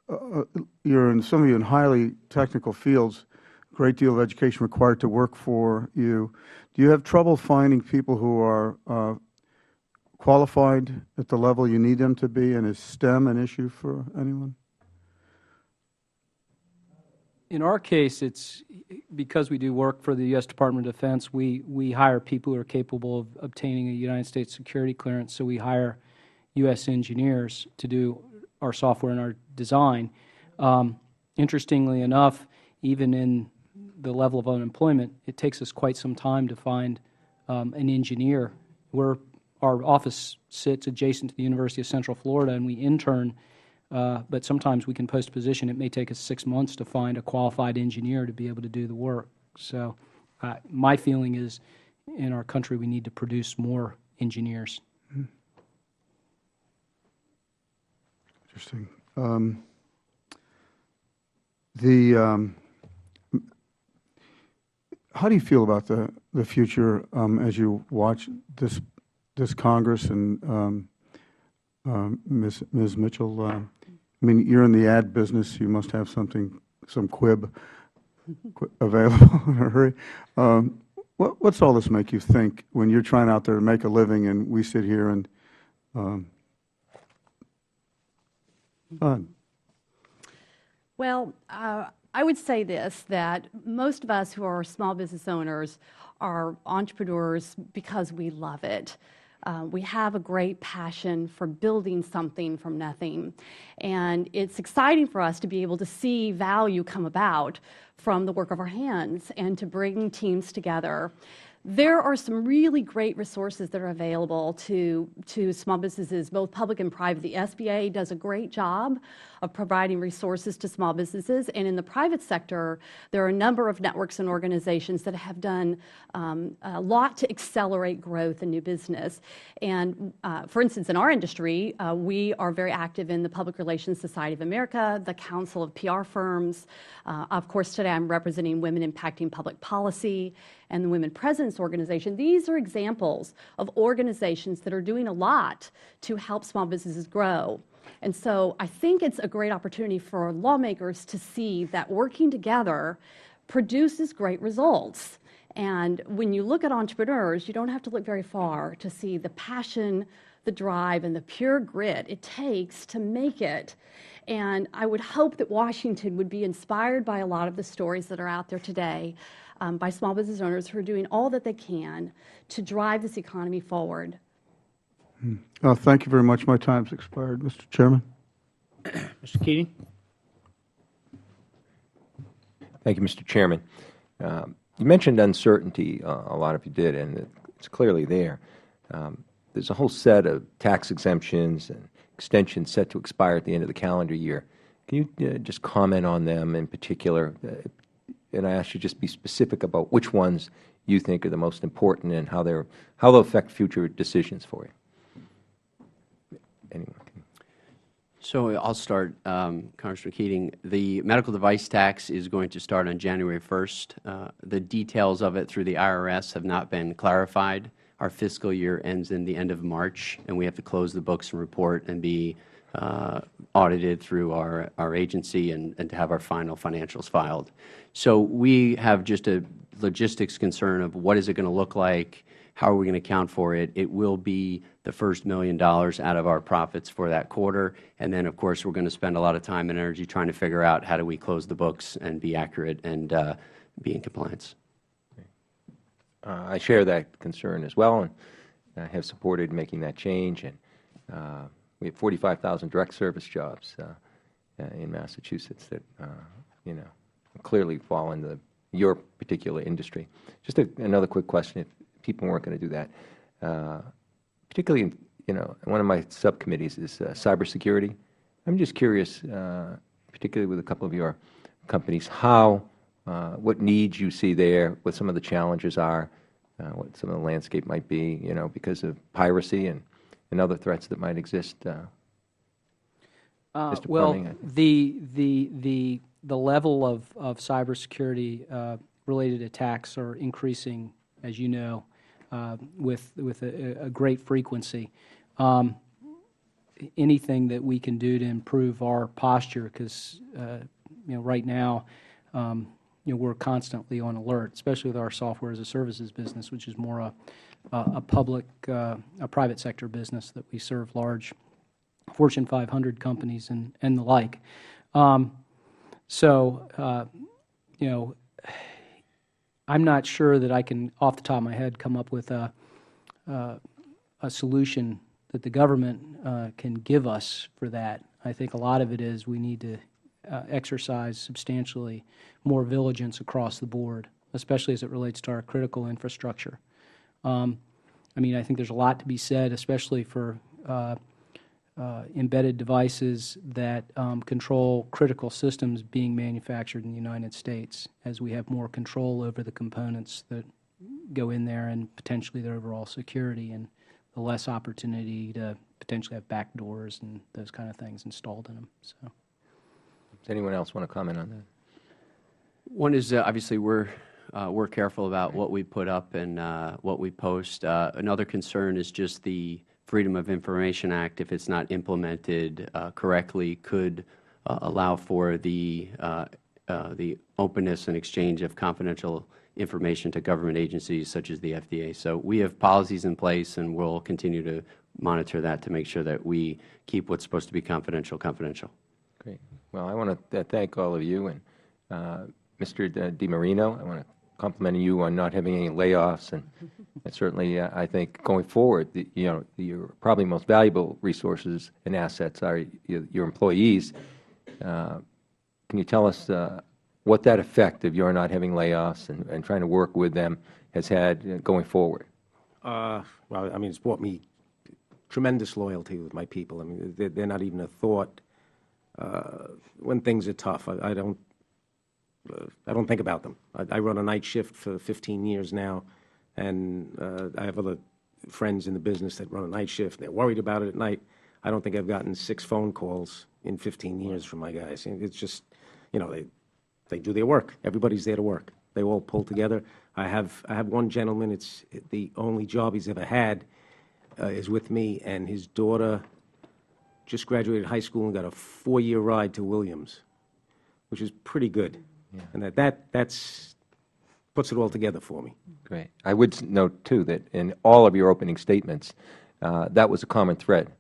some of you in highly technical fields, great deal of education required to work for you. Do you have trouble finding people who are qualified at the level you need them to be, and is STEM an issue for anyone? In our case, it's because we do work for the U.S. Department of Defense, we hire people who are capable of obtaining a United States security clearance, so we hire U.S. engineers to do our software and our design. Interestingly enough, even in the level of unemployment, it takes us quite some time to find an engineer. Our office sits adjacent to the University of Central Florida, and we intern but sometimes we can post a position. It may take us 6 months to find a qualified engineer to be able to do the work. So my feeling is in our country we need to produce more engineers. Interesting. How do you feel about the future as you watch this Congress and Ms. Mitchell? I mean, you're in the ad business. You must have some quib available in a hurry. What's all this make you think when you're trying out there to make a living and we sit here and Well, I would say this, that most of us who are small business owners are entrepreneurs because we love it. We have a great passion for building something from nothing. And it's exciting for us to be able to see value come about from the work of our hands and to bring teams together. There are some really great resources that are available to small businesses, both public and private. The SBA does a great job of providing resources to small businesses. And in the private sector, there are a number of networks and organizations that have done a lot to accelerate growth and new business. And for instance, in our industry, we are very active in the Public Relations Society of America, the Council of PR Firms. Of course, today I'm representing Women Impacting Public Policy and the Women Presidents Organization. These are examples of organizations that are doing a lot to help small businesses grow. And so I think it's a great opportunity for lawmakers to see that working together produces great results. And when you look at entrepreneurs, you don't have to look very far to see the passion, the drive, and the pure grit it takes to make it. And I would hope that Washington would be inspired by a lot of the stories that are out there today by small business owners who are doing all that they can to drive this economy forward. Thank you very much. My time's expired, Mr. Chairman. Mr. Keating? Thank you, Mr. Chairman. You mentioned uncertainty, a lot of you did, and it's clearly there. There's a whole set of tax exemptions and extensions set to expire at the end of the calendar year. Can you just comment on them in particular? And I ask you just be specific about which ones you think are the most important and how they'll affect future decisions for you. Anyone can. So I'll start, Congressman Keating. The medical device tax is going to start on January 1st. The details of it through the IRS have not been clarified. Our fiscal year ends in the end of March, and we have to close the books and report and be audited through our agency and to have our final financials filed. So we have just a logistics concern of what is it going to look like, how are we going to account for it. It will be the first $1 million out of our profits for that quarter, and then of course we're going to spend a lot of time and energy trying to figure out how do we close the books and be accurate and be in compliance. I share that concern as well, and I have supported making that change. And we have 45,000 direct service jobs in Massachusetts that clearly fall into your particular industry. Just another quick question: if people weren't going to do that, particularly one of my subcommittees is cybersecurity. I'm just curious, particularly with a couple of your companies, what needs you see there, what some of the challenges are, what some of the landscape might be, because of piracy and other threats that might exist. Mr. Well, Fleming, the level of cybersecurity related attacks are increasing, as you know, with a great frequency. Anything that we can do to improve our posture, because right now, we're constantly on alert, especially with our software as a services business, which is more a private sector business that we serve large Fortune 500 companies and the like. I'm not sure that I can, off the top of my head, come up with a solution that the government can give us for that. I think a lot of it is we need to exercise substantially more vigilance across the board, especially as it relates to our critical infrastructure. I think there's a lot to be said, especially for embedded devices that control critical systems being manufactured in the United States, as we have more control over the components that go in there and potentially their overall security, and the less opportunity to potentially have back doors and those kind of things installed in them. So, Does anyone else want to comment on that? One is obviously we're careful about what we put up and what we post. Another concern is just the Freedom of Information Act, if it's not implemented correctly, could allow for the openness and exchange of confidential information to government agencies such as the FDA. So we have policies in place, and we'll continue to monitor that to make sure that we keep what's supposed to be confidential, confidential. Great. Well, I want to thank all of you, and Mr. DiMarino, I want to compliment you on not having any layoffs, and certainly I think going forward, your probably most valuable resources and assets are your employees. Can you tell us what that effect of your not having layoffs and trying to work with them has had going forward? Well, I mean, it's brought me tremendous loyalty with my people. I mean, they're not even a thought when things are tough. I don't think about them. I run a night shift for 15 years now, and I have other friends in the business that run a night shift. They're worried about it at night. I don't think I've gotten 6 phone calls in 15 years from my guys. It's just, they do their work. Everybody's there to work. They all pull together. I have one gentleman. It's the only job he's ever had is with me, and his daughter just graduated high school and got a 4-year ride to Williams, which is pretty good. Yeah. And that's puts it all together for me. Great. I would note, too, that in all of your opening statements, that was a common thread,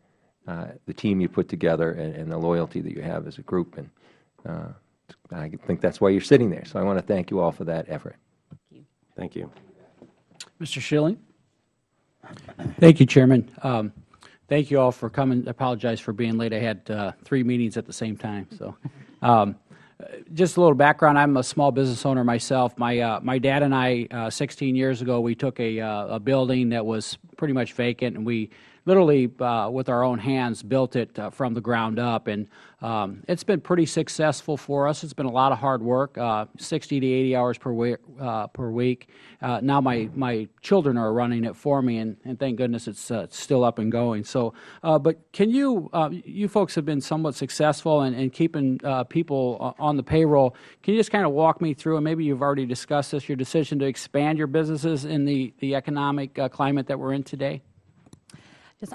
the team you put together and the loyalty that you have as a group. And I think that's why you're sitting there. So I want to thank you all for that effort. Thank you. Mr. Schilling? Thank you, Chairman. Thank you all for coming. I apologize for being late. I had 3 meetings at the same time. So, just a little background. I'm a small business owner myself. My dad and I, 16 years ago, we took a building that was pretty much vacant, and we literally, with our own hands, built it from the ground up. And it's been pretty successful for us. It's been a lot of hard work, 60 to 80 hours per week. Now my children are running it for me, and thank goodness it's still up and going. So, but can you folks have been somewhat successful in keeping people on the payroll. Can you just kind of walk me through, and maybe you've already discussed this, your decision to expand your businesses in the economic climate that we're in today?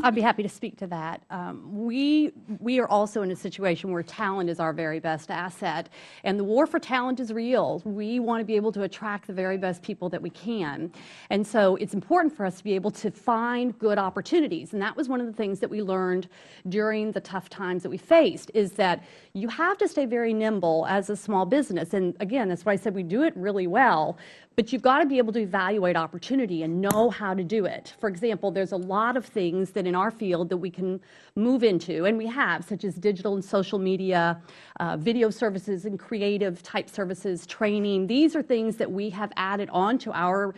I'd be happy to speak to that. We are also in a situation where talent is our very best asset, and the war for talent is real. We want to be able to attract the very best people that we can, and so it's important for us to be able to find good opportunities, and that was one of the things that we learned during the tough times that we faced, is that you have to stay very nimble as a small business, and again, that's why I said we do it really well, but you've got to be able to evaluate opportunity and know how to do it. For example, there's a lot of things that in our field that we can move into, and we have, such as digital and social media, video services and creative type services, training. These are things that we have added on to our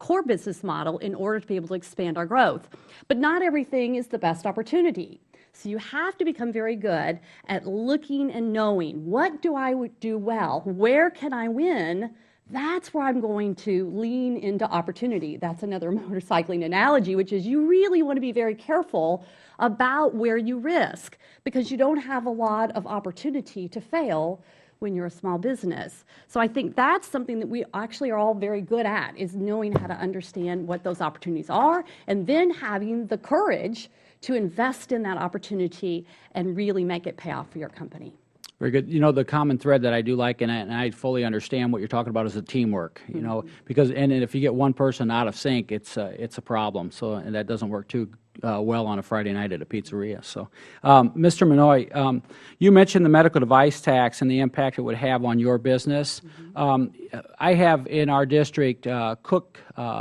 core business model in order to be able to expand our growth. But not everything is the best opportunity. So you have to become very good at looking and knowing, what do I do well? Where can I win? That's where I'm going to lean into opportunity. That's another motorcycling analogy, which is you really want to be very careful about where you risk, because you don't have a lot of opportunity to fail when you're a small business. So I think that's something that we actually are all very good at, is knowing how to understand what those opportunities are, and then having the courage to invest in that opportunity and really make it pay off for your company. Very good. You know, the common thread that I do like, and I fully understand what you're talking about, is the teamwork. You know, because and if you get one person out of sync, it's a problem. So, and that doesn't work too well on a Friday night at a pizzeria. So, Mr. Minogue, you mentioned the medical device tax and the impact it would have on your business. I have in our district Cook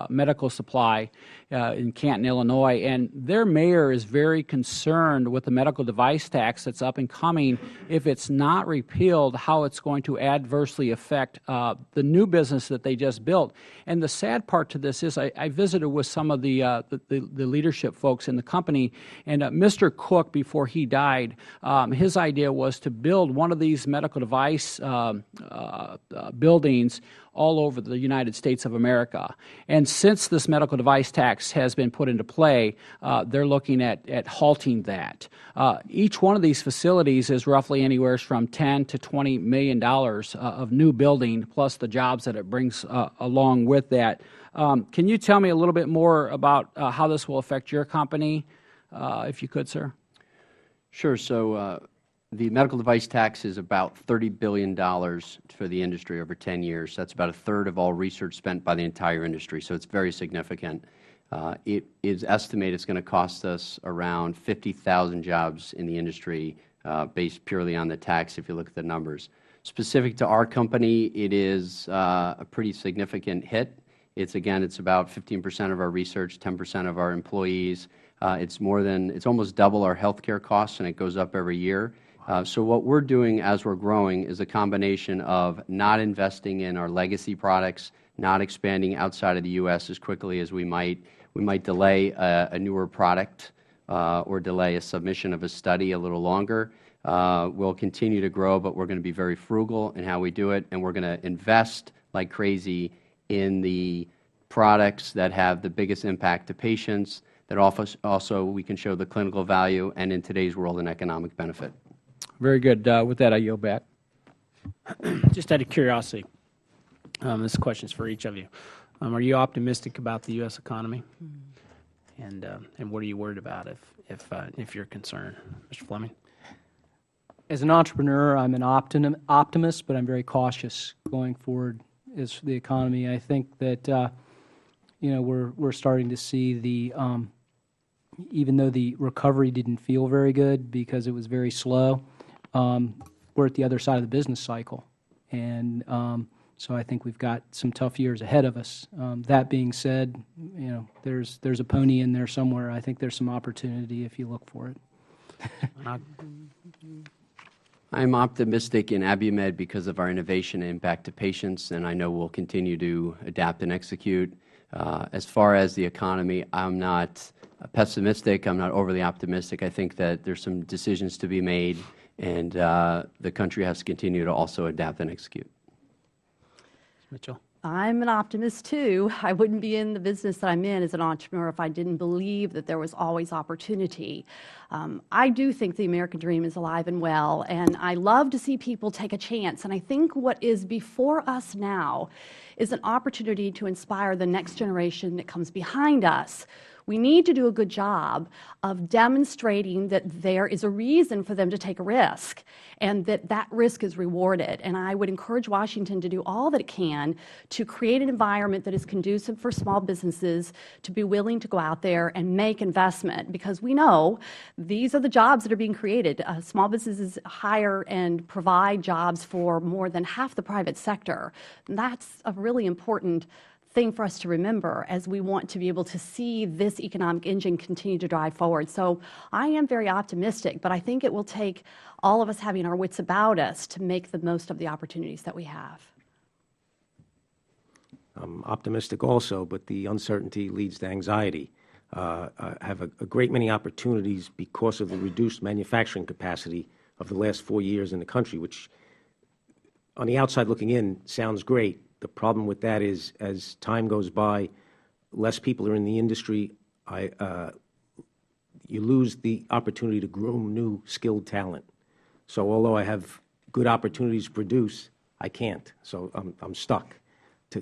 Medical Supply, in Canton, Illinois, and their mayor is very concerned with the medical device tax that's up and coming. If it's not repealed, how it's going to adversely affect the new business that they just built. And the sad part to this is I visited with some of the leadership folks in the company, and Mr. Cook, before he died, his idea was to build one of these medical device buildings all over the United States of America. And since this medical device tax has been put into play, they're looking at halting that. Each one of these facilities is roughly anywhere from $10 to $20 million of new building, plus the jobs that it brings along with that. Can you tell me a little bit more about how this will affect your company, if you could, sir? Sure. So the medical device tax is about $30 billion for the industry over 10 years. That's about a third of all research spent by the entire industry, so it's very significant. It is estimated it's going to cost us around 50,000 jobs in the industry based purely on the tax if you look at the numbers. Specific to our company, it is a pretty significant hit. It's about 15% of our research, 10% of our employees. It's almost double our healthcare costs, and it goes up every year. So what we're doing as we're growing is a combination of not investing in our legacy products, not expanding outside of the U.S. as quickly as we might. We might delay a newer product or delay a submission of a study a little longer. We'll continue to grow, but we're going to be very frugal in how we do it, and we're going to invest like crazy in the products that have the biggest impact to patients, that also we can show the clinical value, and in today's world, an economic benefit. Very good. With that, I yield back. Just out of curiosity, this question is for each of you. Are you optimistic about the U.S. economy? And what are you worried about if you're concerned? Mr. Fleming? As an entrepreneur, I'm an optimist, but I'm very cautious going forward as the economy. I think that we're starting to see the even though the recovery didn't feel very good because it was very slow, we're at the other side of the business cycle, and so I think we've got some tough years ahead of us. That being said, there's a pony in there somewhere. I think there's some opportunity if you look for it. I'm optimistic in Abiomed because of our innovation and impact to patients, and I know we'll continue to adapt and execute. As far as the economy, I'm not pessimistic. I'm not overly optimistic. I think that there's some decisions to be made, and the country has to continue to also adapt and execute. Mitchell? I'm an optimist, too. I wouldn't be in the business that I'm in as an entrepreneur if I didn't believe that there was always opportunity. I do think the American dream is alive and well, and I love to see people take a chance. And I think what is before us now is an opportunity to inspire the next generation that comes behind us. We need to do a good job of demonstrating that there is a reason for them to take a risk and that risk is rewarded. And I would encourage Washington to do all that it can to create an environment that is conducive for small businesses to be willing to go out there and make investment, because we know these are the jobs that are being created. Small businesses hire and provide jobs for more than half the private sector. And that's a really important thing for us to remember as we want to be able to see this economic engine continue to drive forward. So I am very optimistic, but I think it will take all of us having our wits about us to make the most of the opportunities that we have. I'm optimistic also, but the uncertainty leads to anxiety. I have a great many opportunities because of the reduced manufacturing capacity of the last 4 years in the country, which on the outside looking in sounds great. The problem with that is, as time goes by, less people are in the industry. You lose the opportunity to groom new skilled talent. So although I have good opportunities to produce, I can't. So I'm stuck.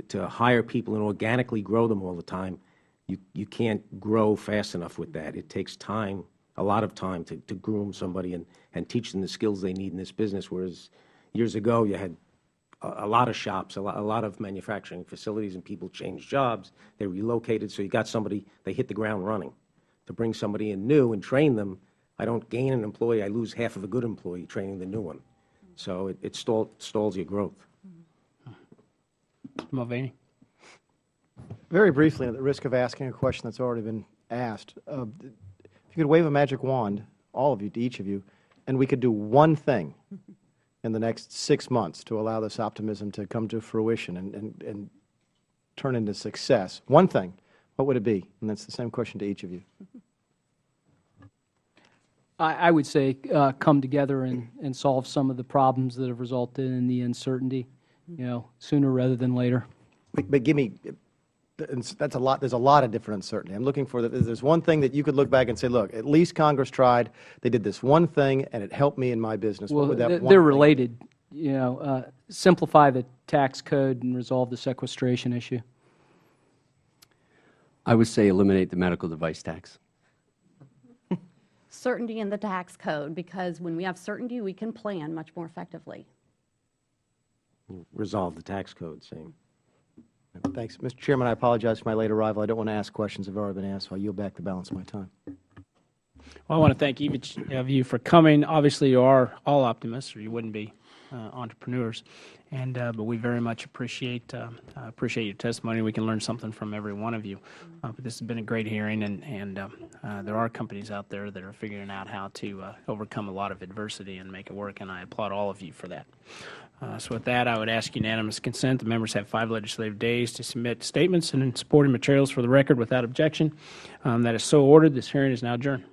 To hire people and organically grow them all the time, you can't grow fast enough with that. It takes time, a lot of time, to groom somebody and teach them the skills they need in this business, whereas years ago you had a lot of shops, a lot of manufacturing facilities, and people changed jobs. They relocated, so you got somebody, they hit the ground running. To bring somebody in new and train them, I don't gain an employee, I lose half of a good employee training the new one. So it stalls your growth. Mulvaney? Very briefly, at the risk of asking a question that's already been asked, if you could wave a magic wand, all of you, to each of you, and we could do one thing in the next 6 months to allow this optimism to come to fruition and turn into success, one thing, what would it be? And that's the same question to each of you. I would say come together and solve some of the problems that have resulted in the uncertainty, sooner rather than later. But give me, that's a lot, there's a lot of different uncertainty. I'm looking for, there's one thing that you could look back and say, look, at least Congress tried, they did this one thing, and it helped me in my business. Well, what would that one they're thing related. Simplify the tax code and resolve the sequestration issue. I would say eliminate the medical device tax. Certainty in the tax code, because when we have certainty, we can plan much more effectively. Resolve the tax code, same. Thanks. Mr. Chairman, I apologize for my late arrival. I don't want to ask questions that have already been asked, so I'll yield back the balance of my time. Well, I want to thank each of you for coming. Obviously, you are all optimists, or you wouldn't be entrepreneurs. And but we very much appreciate your testimony. We can learn something from every one of you. But this has been a great hearing, and there are companies out there that are figuring out how to overcome a lot of adversity and make it work, and I applaud all of you for that. So with that, I would ask unanimous consent. The members have 5 legislative days to submit statements and supporting materials for the record without objection. That is so ordered. This hearing is now adjourned.